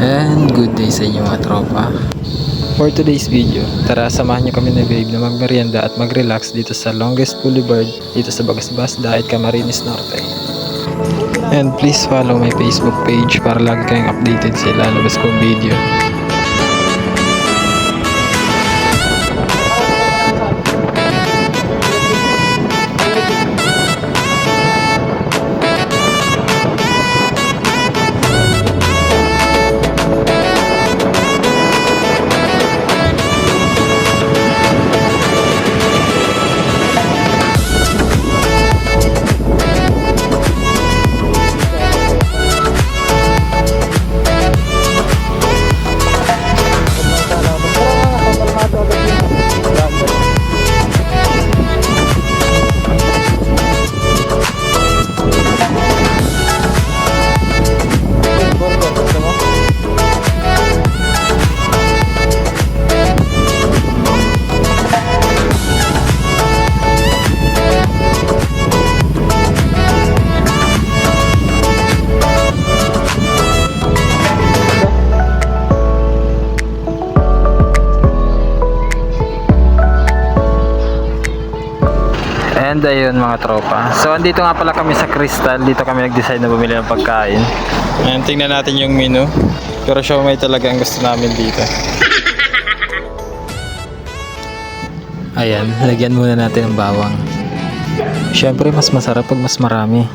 And good day sa inyo mga tropa. For today's video, tara samahan nyo kami ni Babe na magmerienda at mag-relax dito sa longest boulevard dito sa Bagasbas, Daet, Camarines Norte. And please follow my Facebook page para lagi kayong updated sa ilalabas kong video. And ayun mga tropa. So andito nga pala kami sa Crystal. Dito kami nag-decide na bumili ng pagkain. Ayan, tingnan natin yung menu. Pero siomai talaga ang gusto namin dito. Ayan, lagyan muna natin ng bawang. Siyempre mas masarap pag mas marami.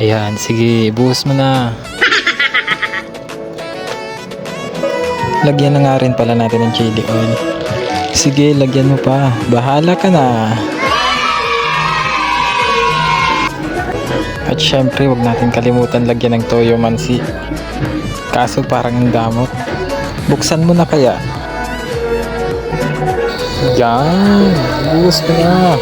Ayan, sige, buhos mo na. Lagyan na nga rin pala natin ng chili oil. Sige, lagyan mo pa. Bahala ka na. At syempre, wag natin kalimutan lagyan ng toyo mansi. Kaso parang ang damot. Buksan mo na kaya. Yan, buhos mo na.